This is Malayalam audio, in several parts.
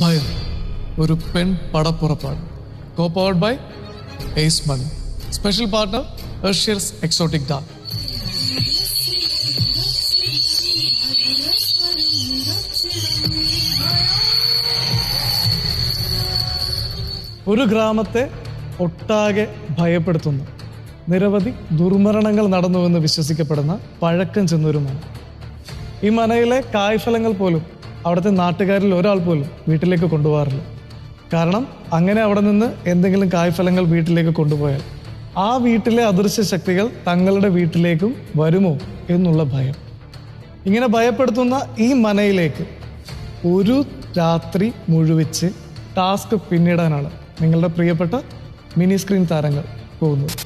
ഭയം ഒരു പെൺ പടപ്പുറപ്പാട്. Co-powered by Ace Money. Special partner Hershey's Exotic Dark. ഒരു ഗ്രാമത്തെ ഒട്ടാകെ ഭയപ്പെടുത്തുന്ന നിരവധി ദുർമരണങ്ങൾ നടന്നുവെന്ന് വിശ്വസിക്കപ്പെടുന്ന പഴക്കം ചെന്നൊരു മന. ഈ മനയിലെ കായ്ഫലങ്ങൾ പോലും അവിടുത്തെ നാട്ടുകാരിൽ ഒരാൾ പോലും വീട്ടിലേക്ക് കൊണ്ടുപോകാറില്ല. കാരണം അങ്ങനെ അവിടെ നിന്ന് എന്തെങ്കിലും കായ്ഫലങ്ങൾ വീട്ടിലേക്ക് കൊണ്ടുപോയാൽ ആ വീട്ടിലെ അദൃശ്യ ശക്തികൾ തങ്ങളുടെ വീട്ടിലേക്കും വരുമോ എന്നുള്ള ഭയം. ഇങ്ങനെ ഭയപ്പെടുത്തുന്ന ഈ മനയിലേക്ക് ഒരു രാത്രി മുഴുവിച്ച് ടാസ്ക് പിന്നിടാനാണ് നിങ്ങളുടെ പ്രിയപ്പെട്ട മിനി സ്ക്രീൻ താരങ്ങൾ പോകുന്നത്.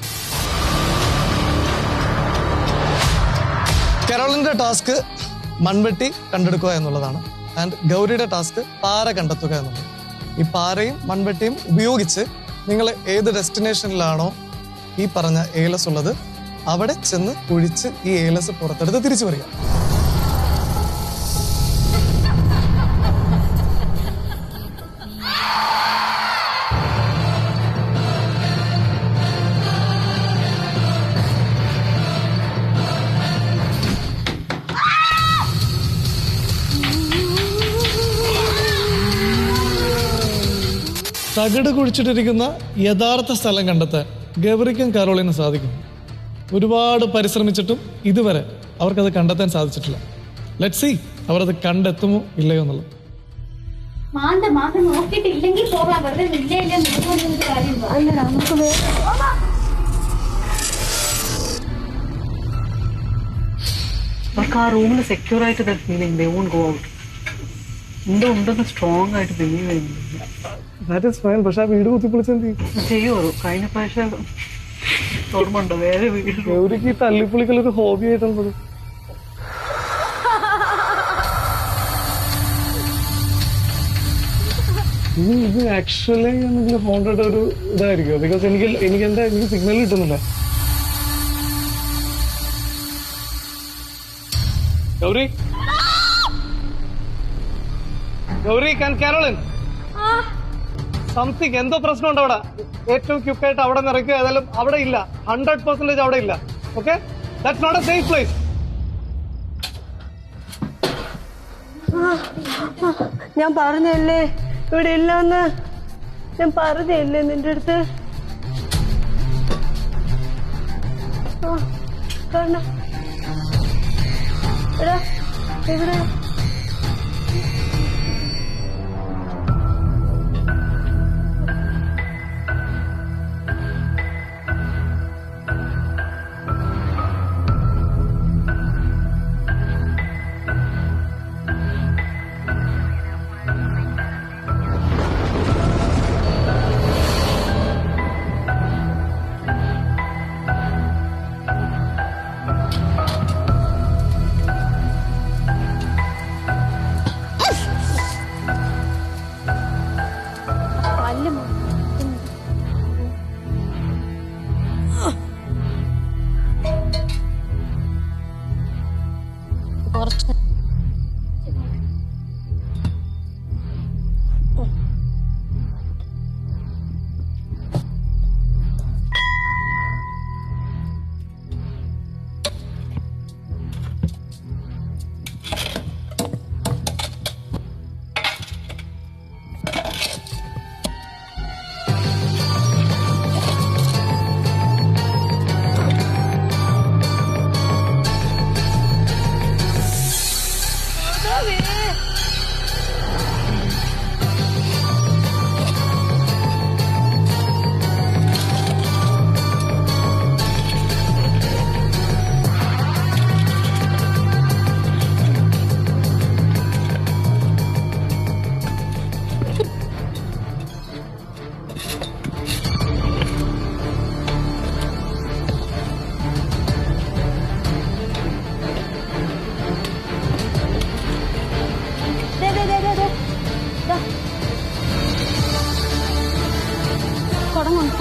കരോളിന്റെ ടാസ്ക് മൺവെട്ടി കണ്ടെടുക്കുക എന്നുള്ളതാണ്. ആൻഡ് ഗൗരിയുടെ ടാസ്ക് പാര കണ്ടെത്തുക എന്നുള്ളത്. ഈ പാരയും മൺവെട്ടിയും ഉപയോഗിച്ച് നിങ്ങൾ ഏത് ഡെസ്റ്റിനേഷനിലാണോ ഈ പറഞ്ഞ ഏലസ് ഉള്ളത് അവിടെ ചെന്ന് കുഴിച്ച് ഈ ഏലസ് പുറത്തെടുത്ത് തിരിച്ചു വരിക. തകിട് കുഴിച്ചിട്ടിരിക്കുന്ന യഥാർത്ഥ സ്ഥലം കണ്ടെത്താൻ ഗൗരിക്കും കരോളിനും സാധിക്കും. ഒരുപാട് പരിശ്രമിച്ചിട്ടും ഇതുവരെ അവർക്കത് കണ്ടെത്താൻ സാധിച്ചിട്ടില്ല. ലെറ്റ്സ് സീ അവരത് കണ്ടെത്തുമോ ഇല്ലയോ എന്നുള്ളത്. ആ റൂമിൽ സെക്യൂർ ആയിട്ട് feeling they won't go out. എന്തോ ഉണ്ടെന്ന് സ്ട്രോങ് ആയിട്ട് ബിലീവ് ചെയ്യുന്നില്ല. പക്ഷെ ആ വീട് കുത്തിപ്പൊളിച്ചെന്ത് ചെയ്യോ? കഴിഞ്ഞ പ്രാവശ്യം ഓർമ്മയുണ്ടോ വേറെ വീട്? ഗൗരിക്ക് തല്ലിപ്പൊളിക്കൽ ഒരു ഹോബി ആയിട്ടുള്ളത്. ഇത് ആക്ച്വലി ഹോണ്ടഡ് ഒരു ഇതായിരിക്കും. ബിക്കോസ് എനിക്ക് സിഗ്നൽ കിട്ടുന്നില്ല. ഗൗരി ഗൗരി കാരോളിൻ സംതിങ് എന്തോ പ്രശ്നമുണ്ട് അവിടെ. ഏറ്റവും ക്വിക്കായിട്ട് അവിടെ നിന്ന് ഇറക്കുക. ഏതായാലും അവിടെ ഇല്ല, 100% അവിടെ ഇല്ല. Okay, that's not a safe place. ഞാൻ പറഞ്ഞല്ലേ ഇവിടെ ഇല്ലെന്ന്. ഞാൻ പറഞ്ഞല്ലേ നിന്റെ അടുത്ത്. കാണാം എടാ എവിടെ?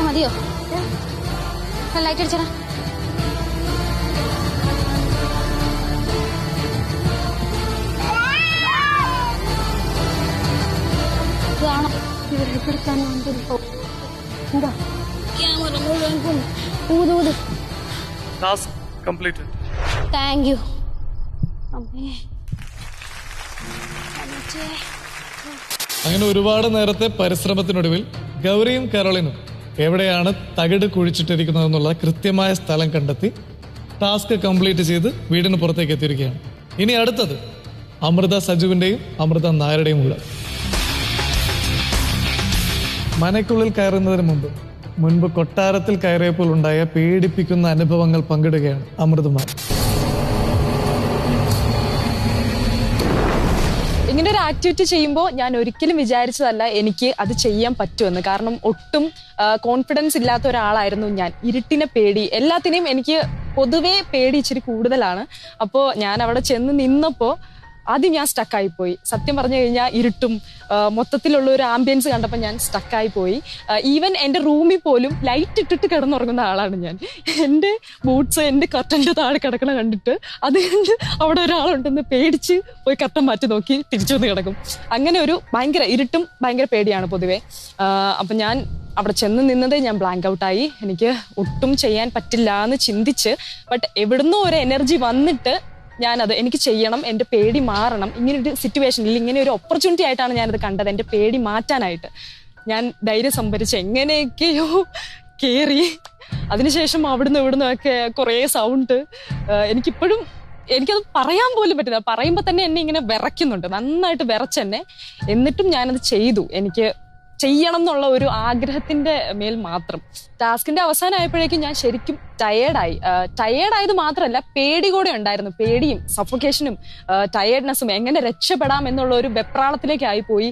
മതിയോ? ലൈറ്റ് അടിച്ചടാ. ഇവിടെ തന്നെ ഉണ്ടല്ലോ. എന്താ ക്യാമറ മുഴുവൻ പോയി. ഊത് ഊത്. Task completed. താങ്ക് യു അമ്മേ. അമ്മച്ചേ. അങ്ങനെ ഒരുപാട് നേരത്തെ പരിശ്രമത്തിനൊടുവിൽ ഗൗരിയും കരോളിനും എവിടെയാണ് തകിട് കുഴിച്ചിട്ടിരിക്കുന്നതെന്നുള്ള കൃത്യമായ സ്ഥലം കണ്ടെത്തി ടാസ്ക് കംപ്ലീറ്റ് ചെയ്ത് വീടിന് പുറത്തേക്ക് എത്തിയിരിക്കുകയാണ്. ഇനി അടുത്തത് അമൃത സജുവിന്റെയും അമൃത നായരുടെയും ഉള്ള മനയ്ക്കുള്ളിൽ കയറുന്നതിന് മുൻപ് കൊട്ടാരത്തിൽ കയറിയപ്പോൾ ഉണ്ടായ പേടിപ്പിക്കുന്ന അനുഭവങ്ങൾ പങ്കിടുകയാണ് അമൃതമാർ. ഇങ്ങനെ ഒരു ആക്ടിവിറ്റി ചെയ്യുമ്പോൾ ഞാൻ ഒരിക്കലും വിചാരിച്ചതല്ല എനിക്ക് അത് ചെയ്യാൻ പറ്റുമെന്ന്. കാരണം ഒട്ടും കോൺഫിഡൻസ് ഇല്ലാത്ത ഒരാളായിരുന്നു ഞാൻ. ഇരുട്ടിനെ പേടി, എല്ലാത്തിനെയും എനിക്ക് പൊതുവേ പേടി ഇച്ചിരി കൂടുതലാണ്. അപ്പോൾ ഞാൻ അവിടെ ചെന്ന് നിന്നപ്പോൾ ആദ്യം ഞാൻ സ്റ്റക്കായിപ്പോയി. സത്യം പറഞ്ഞു കഴിഞ്ഞാൽ ഇരുട്ടും മൊത്തത്തിലുള്ള ഒരു ആംബിയൻസ് കണ്ടപ്പോൾ ഞാൻ സ്റ്റക്കായിപ്പോയി. ഈവൻ എൻ്റെ റൂമിൽ പോലും ലൈറ്റ് ഇട്ടിട്ട് കിടന്നുറങ്ങുന്ന ആളാണ് ഞാൻ. എൻ്റെ ബൂട്ട്സ് എൻ്റെ കർട്ടൻ്റെ താഴെ കിടക്കണ കണ്ടിട്ട് അത് കണ്ട് അവിടെ ഒരാളുണ്ടെന്ന് പേടിച്ച് പോയി കർട്ടൻ മാറ്റി നോക്കി തിരിച്ചു വന്ന് കിടക്കും. അങ്ങനെ ഒരു ഭയങ്കര ഇരുട്ടും ഭയങ്കര പേടിയാണ് പൊതുവെ. അപ്പം ഞാൻ അവിടെ ചെന്ന് നിന്നത് ഞാൻ ബ്ലാങ്ക് ഔട്ടായി. എനിക്ക് ഒട്ടും ചെയ്യാൻ പറ്റില്ല എന്ന് ചിന്തിച്ച്, ബട്ട് എവിടുന്നോ ഒരു എനർജി വന്നിട്ട് ഞാനത് എനിക്ക് ചെയ്യണം, എൻ്റെ പേടി മാറണം. ഇങ്ങനൊരു സിറ്റുവേഷനിൽ ഇങ്ങനെ ഒരു ഓപ്പർച്യൂണിറ്റി ആയിട്ടാണ് ഞാനത് കണ്ടത്. എൻ്റെ പേടി മാറ്റാനായിട്ട് ഞാൻ ധൈര്യം സംഭരിച്ച് എങ്ങനെയൊക്കെയോ കയറി. അതിനുശേഷം അവിടുന്ന് ഒക്കെ കുറേ സൗണ്ട്. എനിക്കത് പറയാൻ പോലും പറ്റില്ല. പറയുമ്പോൾ തന്നെ എന്നെ ഇങ്ങനെ വിറയ്ക്കുന്നുണ്ട്, നന്നായിട്ട് വിറച്ചെന്നെ. എന്നിട്ടും ഞാനത് ചെയ്തു. എനിക്ക് ചെയ്യണം എന്നുള്ള ഒരു ആഗ്രഹത്തിന്റെ മേൽ മാത്രം. ടാസ്കിന്റെ അവസാനമായപ്പോഴേക്കും ഞാൻ ശരിക്കും ടയേർഡായത് മാത്രമല്ല, പേടി കൂടെ ഉണ്ടായിരുന്നു. പേടിയും സഫോക്കേഷനും ടയേർഡ്നെസ്സും എങ്ങനെ രക്ഷപ്പെടാം എന്നുള്ള ഒരു വെപ്രാളത്തിലേക്കായി പോയി.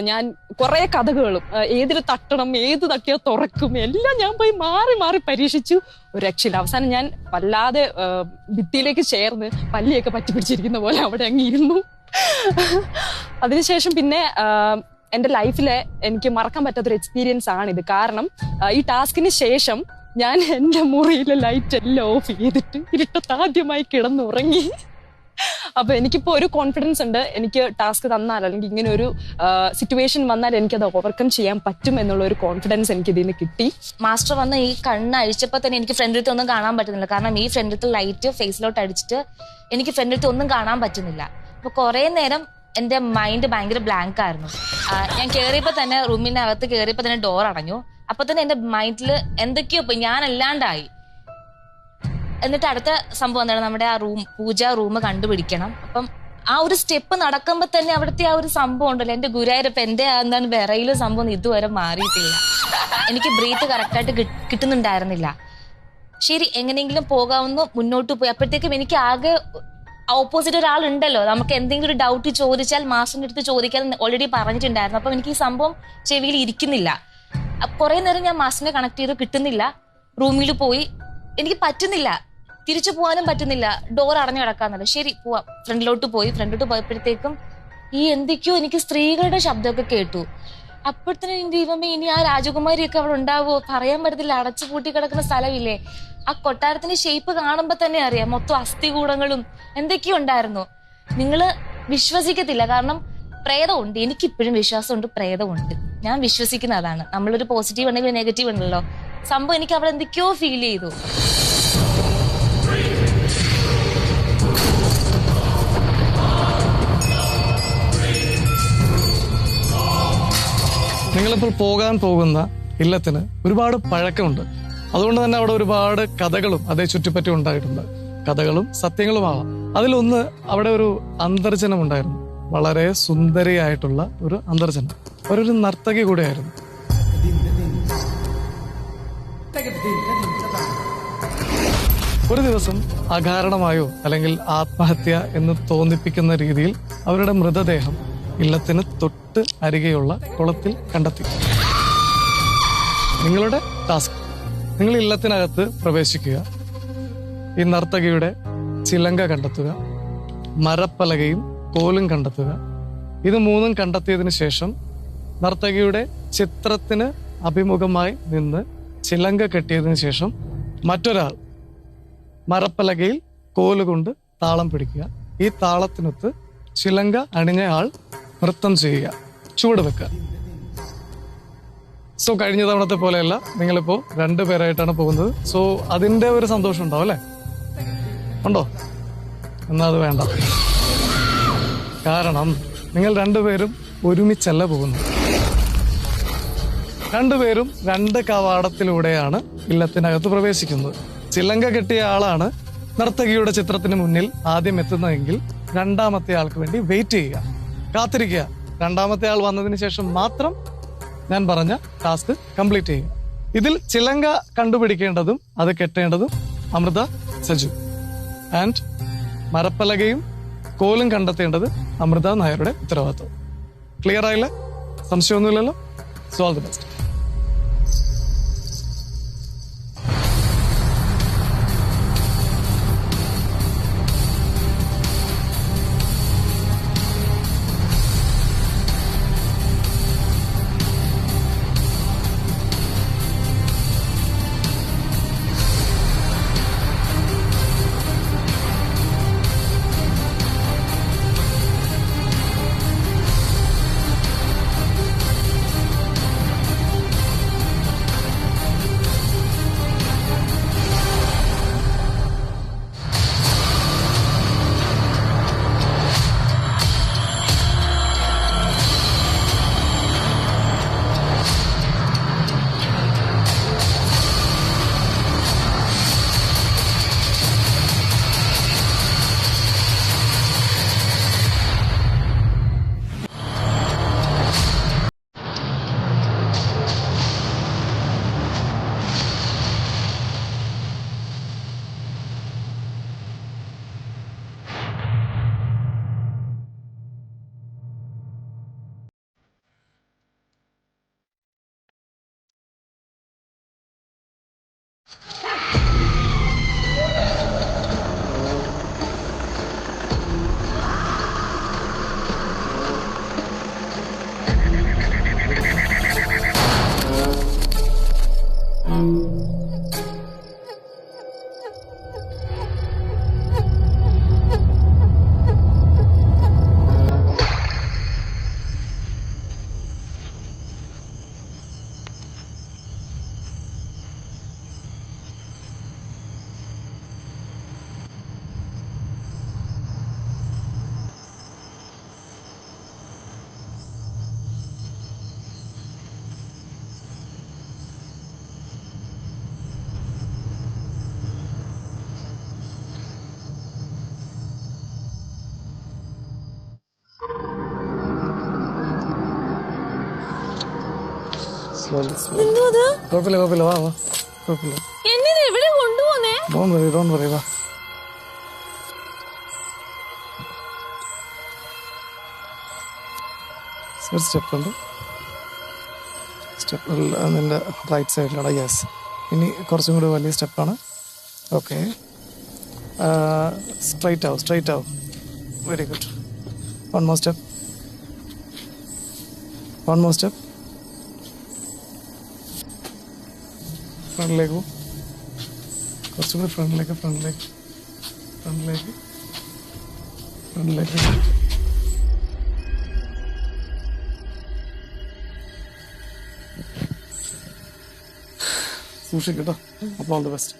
ഞാൻ കുറെ കഥകളും ഏതിൽ തട്ടണം, ഏത് തട്ടിയാൽ തുറക്കും, എല്ലാം ഞാൻ പോയി മാറി മാറി പരീക്ഷിച്ചു. ഒരു രക്ഷയില്ല. അവസാനം ഞാൻ വല്ലാതെ ഭിത്തിയിലേക്ക് ചേർന്ന് പല്ലിയൊക്കെ പറ്റി പിടിച്ചിരിക്കുന്ന പോലെ അവിടെ അങ്ങ് ഇരുന്നു. അതിനുശേഷം പിന്നെ എൻ്റെ ലൈഫിലെ എനിക്ക് മറക്കാൻ പറ്റാത്തൊരു എക്സ്പീരിയൻസ് ആണിത്. കാരണം ഈ ടാസ്കിന് ശേഷം ഞാൻ എൻ്റെ മുറിയിലെ ലൈറ്റ് എല്ലാം ഓഫ് ചെയ്തിട്ട് ഇരുട്ടത്ത് ആദ്യമായി കിടന്നുറങ്ങി. അപ്പൊ എനിക്കിപ്പോ ഒരു കോൺഫിഡൻസ് ഉണ്ട്. എനിക്ക് ടാസ്ക് തന്നാൽ അല്ലെങ്കിൽ ഇങ്ങനെ ഒരു സിറ്റുവേഷൻ വന്നാൽ എനിക്കത് ഓവർകം ചെയ്യാൻ പറ്റും എന്നുള്ള ഒരു കോൺഫിഡൻസ് എനിക്ക് ഇതിൽ നിന്ന് കിട്ടി. മാസ്റ്റർ വന്ന് ഈ കണ്ണ് അഴിച്ചപ്പോൾ തന്നെ എനിക്ക് ഫ്രണ്ടിലത്തെ ഒന്നും കാണാൻ പറ്റുന്നില്ല. കാരണം ഈ ഫ്രണ്ടിലത്തെ ലൈറ്റ് ഫേസിലോട്ട് അടിച്ചിട്ട് എനിക്ക് ഫ്രണ്ടിലത്തെ ഒന്നും കാണാൻ പറ്റുന്നില്ല. അപ്പൊ കുറെ നേരം എന്റെ മൈൻഡ് ഭയങ്കര ബ്ലാങ്ക് ആയിരുന്നു. ഞാൻ കയറിയപ്പോ തന്നെ റൂമിനകത്ത് കയറിയപ്പോ തന്നെ ഡോർ അടഞ്ഞു. അപ്പൊ തന്നെ എന്റെ മൈൻഡിൽ എന്തൊക്കെയോ ഞാൻ അല്ലാണ്ടായി. എന്നിട്ട് അടുത്ത സംഭവം എന്താണ്, നമ്മുടെ ആ പൂജാ റൂം കണ്ടുപിടിക്കണം. അപ്പം ആ ഒരു സ്റ്റെപ്പ് നടക്കുമ്പോ തന്നെ അവിടുത്തെ ആ ഒരു സംഭവം ഉണ്ടല്ലോ, എന്റെ ഗുരുവായൂരപ്പ എന്റെ എന്താണ് വിറയിലെ സംഭവം ഇതുവരെ മാറിയിട്ടില്ല. എനിക്ക് ബ്രീത്ത് കറക്റ്റായിട്ട് കിട്ടുന്നുണ്ടായിരുന്നില്ല. ശരി, എങ്ങനെയെങ്കിലും പോകാവുന്ന മുന്നോട്ട് പോയി. അപ്പോഴത്തേക്കും എനിക്ക് ആകെ ഓപ്പോസിറ്റ് ഒരാളുണ്ടല്ലോ, നമുക്ക് എന്തെങ്കിലും ഒരു ഡൗട്ട് ചോദിച്ചാൽ മാസ്റ്ററിന്റെ അടുത്ത് ചോദിക്കാൻ ഓൾറെഡി പറഞ്ഞിട്ടുണ്ടായിരുന്നു. അപ്പൊ എനിക്ക് ഈ സംഭവം ചെവിയിൽ ഇരിക്കുന്നില്ല. കുറെ നേരം ഞാൻ മാസ്റ്ററിനെ കണക്ട് ചെയ്ത് കിട്ടുന്നില്ല. റൂമിൽ പോയി, എനിക്ക് പറ്റുന്നില്ല, തിരിച്ചു പോകാനും പറ്റുന്നില്ല. ഡോർ അടഞ്ഞു കിടക്കാന്നല്ലോ. ശരി പോവാം. ഫ്രണ്ടിലോട്ട് പോയപ്പോഴത്തേക്കും ഈ എന്തൊക്കെയോ എനിക്ക് സ്ത്രീകളുടെ ശബ്ദമൊക്കെ കേട്ടു. അപ്പോഴത്തേനും എന്റെ ദൈവമേ, ഇനി ആ രാജകുമാരിയൊക്കെ അവിടെ ഉണ്ടാവുമോ? പറയാൻ പറ്റത്തില്ല. അടച്ചു പൂട്ടി കിടക്കുന്ന സ്ഥലമില്ലേ? ആ കൊട്ടാരത്തിന്റെ ഷേപ്പ് കാണുമ്പോ തന്നെ അറിയാം, മൊത്തം അസ്ഥികൂടങ്ങളും എന്തൊക്കെയോ ഉണ്ടായിരുന്നു. നിങ്ങള് വിശ്വസിക്കത്തില്ല. കാരണം പ്രേതമുണ്ട്. എനിക്കിപ്പോഴും വിശ്വാസമുണ്ട്, പ്രേതമുണ്ട്. ഞാൻ വിശ്വസിക്കുന്ന അതാണ്. നമ്മളൊരു പോസിറ്റീവ് ഉണ്ടെങ്കിൽ നെഗറ്റീവ് ഉണ്ടല്ലോ. സംഭവം എനിക്ക് അവിടെ എന്തൊക്കെയോ ഫീൽ ചെയ്തു. നിങ്ങളിപ്പോൾ പോകാൻ പോകുന്ന ഇല്ലത്തിന് ഒരുപാട് പഴക്കമുണ്ട്. അതുകൊണ്ട് തന്നെ അവിടെ ഒരുപാട് കഥകളും അതേ ചുറ്റിപ്പറ്റി ഉണ്ടായിട്ടുണ്ട്. കഥകളും സത്യങ്ങളുമാവാം. അതിലൊന്ന്, അവിടെ ഒരു അന്തർജനം ഉണ്ടായിരുന്നു. വളരെ സുന്ദരിയായിട്ടുള്ള ഒരു അന്തർജനം. അവരൊരു നർത്തകി കൂടെയായിരുന്നു. ഒരു ദിവസം അകാരണമായോ അല്ലെങ്കിൽ ആത്മഹത്യ എന്ന് തോന്നിപ്പിക്കുന്ന രീതിയിൽ അവരുടെ മൃതദേഹം ഇല്ലത്തിന് തൊട്ട് അരികെയുള്ള കുളത്തിൽ കണ്ടെത്തി. നിങ്ങളുടെ ടാസ്ക്, നിങ്ങൾ ഇല്ലത്തിനകത്ത് പ്രവേശിക്കുക, ഈ നർത്തകിയുടെ ചിലങ്ക കണ്ടെത്തുക, മരപ്പലകയും കോലും കണ്ടെത്തുക. ഇത് മൂന്നും കണ്ടെത്തിയതിനു ശേഷം നർത്തകിയുടെ ചിത്രത്തിന് അഭിമുഖമായി നിന്ന് ചിലങ്ക കെട്ടിയതിനു ശേഷം മറ്റൊരാൾ മരപ്പലകയിൽ കോലുകൊണ്ട് താളം പിടിക്കുക. ഈ താളത്തിനൊത്ത് ചിലങ്ക അണിഞ്ഞ ആൾ നൃത്തം ചെയ്യുക, ചുവട് വെക്കുക. സോ കഴിഞ്ഞ തവണത്തെ പോലെയല്ല, നിങ്ങളിപ്പോ 2 പേരായിട്ടാണ് പോകുന്നത്. സോ അതിന്റെ ഒരു സന്തോഷം ഉണ്ടാവും അല്ലേ? ഉണ്ടോ? എന്നാ അത് വേണ്ട. കാരണം നിങ്ങൾ 2 പേരും ഒരുമിച്ചല്ല പോകുന്നത്. 2 പേരും 2 കവാടത്തിലൂടെയാണ് ഇല്ലത്തിനകത്ത് പ്രവേശിക്കുന്നത്. ചിലങ്ക കെട്ടിയ ആളാണ് നർത്തകിയുടെ ചിത്രത്തിന് മുന്നിൽ ആദ്യം എത്തുന്നതെങ്കിൽ 2ാമത്തെ ആൾക്ക് വേണ്ടി വെയിറ്റ് ചെയ്യുക, കാത്തിരിക്കുക. 2ാമത്തെ ആൾ വന്നതിന് ശേഷം മാത്രം ഞാൻ പറഞ്ഞ ടാസ്ക് കംപ്ലീറ്റ് ചെയ്യുക. ഇതിൽ ചിലങ്ക കണ്ടുപിടിക്കേണ്ടതും അത് കെട്ടേണ്ടതും അമൃത, സജു. ആൻഡ് മരപ്പലകയും കോലും കണ്ടെത്തേണ്ടത് അമൃത നായരുടെ ഉത്തരവാദിത്വം. ക്ലിയർ ആയില്ല? സംശയമൊന്നുമില്ലല്ലോ? So all the best. കുഴപ്പമില്ല, വാ വാ, കുഴപ്പമില്ല. എവിടെ കൊണ്ടുപോന്നേ? ഡോണ്ട് വറി, വാ. സ്റ്റെപ്പ് ഉണ്ട്. സ്റ്റെപ്പ് നിന്റെ റൈറ്റ് സൈഡിലാണ്. യെസ്. ഇനി കുറച്ചും കൂടി വലിയ സ്റ്റെപ്പാണ്. ഓക്കെ, സ്ട്രൈറ്റ് ആവും. Very good. One more step. ഫ്രണ്ടിലേക്ക് പോകും. കുറച്ചും കൂടി ഫ്രണ്ടിലേക്ക്. സൂക്ഷിക്കട്ടോ. അപ്പോൾ ഓൾ ദി ബെസ്റ്റ്.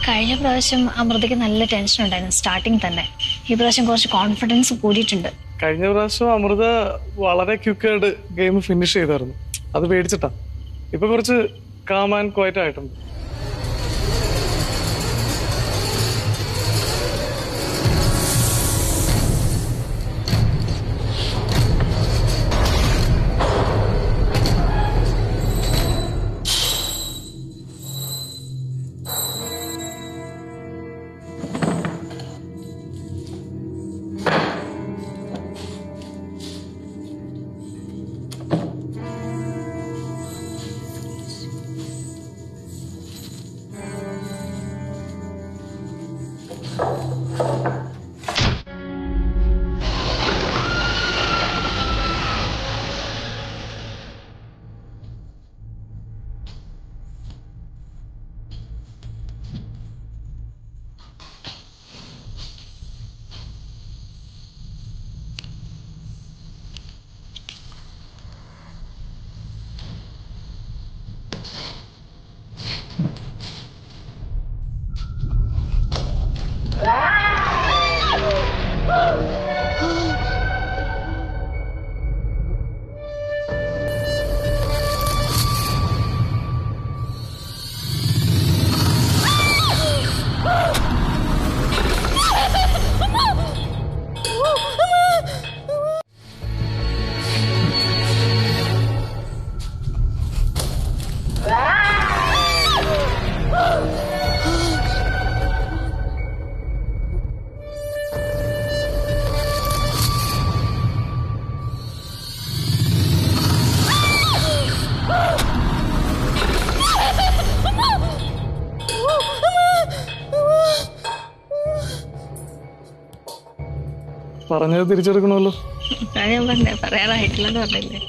കഴിഞ്ഞ പ്രാവശ്യം അമൃതയ്ക്ക് നല്ല ടെൻഷൻ ഉണ്ടായിരുന്നു സ്റ്റാർട്ടിങ് തന്നെ. ഈ പ്രാവശ്യം കുറച്ച് കോൺഫിഡൻസ് കൂടിയിട്ടുണ്ട്. കഴിഞ്ഞ പ്രാവശ്യം അമൃത വളരെ ക്വിക്കായിട്ട് ഗെയിം ഫിനിഷ് ചെയ്തായിരുന്നു. അത് പേടിച്ചിട്ടാ. ഇപ്പൊ കുറച്ച് കാം ആൻഡ് ക്വയറ്റ് ആയിട്ടുണ്ട്. പറഞ്ഞത് തിരിച്ചെടുക്കണമല്ലോ. ഞാൻ പറഞ്ഞേ പറയാറായിട്ടില്ലെന്ന് പറഞ്ഞില്ലേ.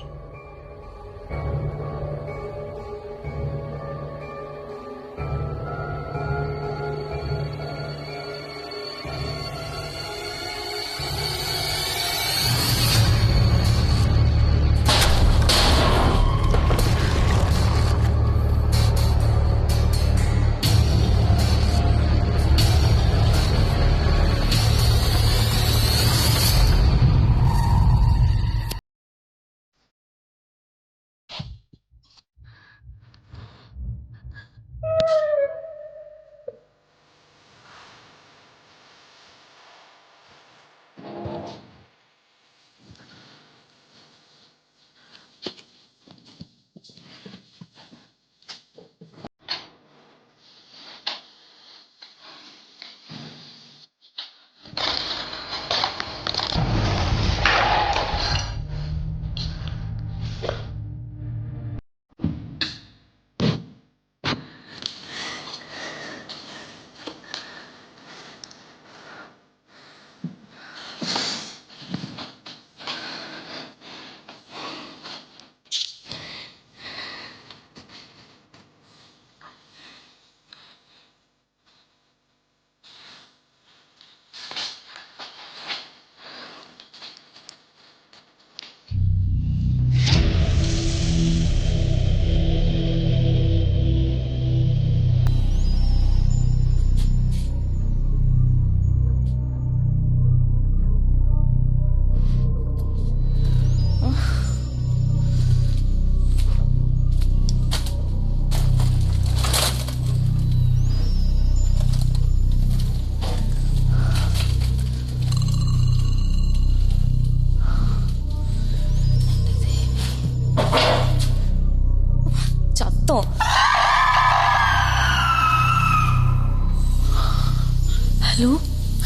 ഹലോ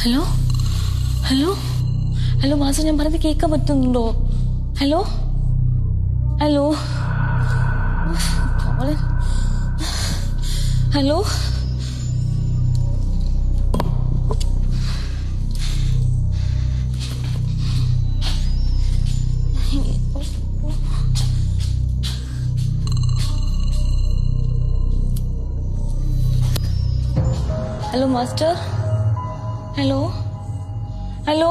ഹലോ ഹലോ ഹലോ മാസം ഞാൻ പറഞ്ഞത് കേൾക്കാൻ പറ്റുന്നുണ്ടോ? Hello hello hello hello master hello hello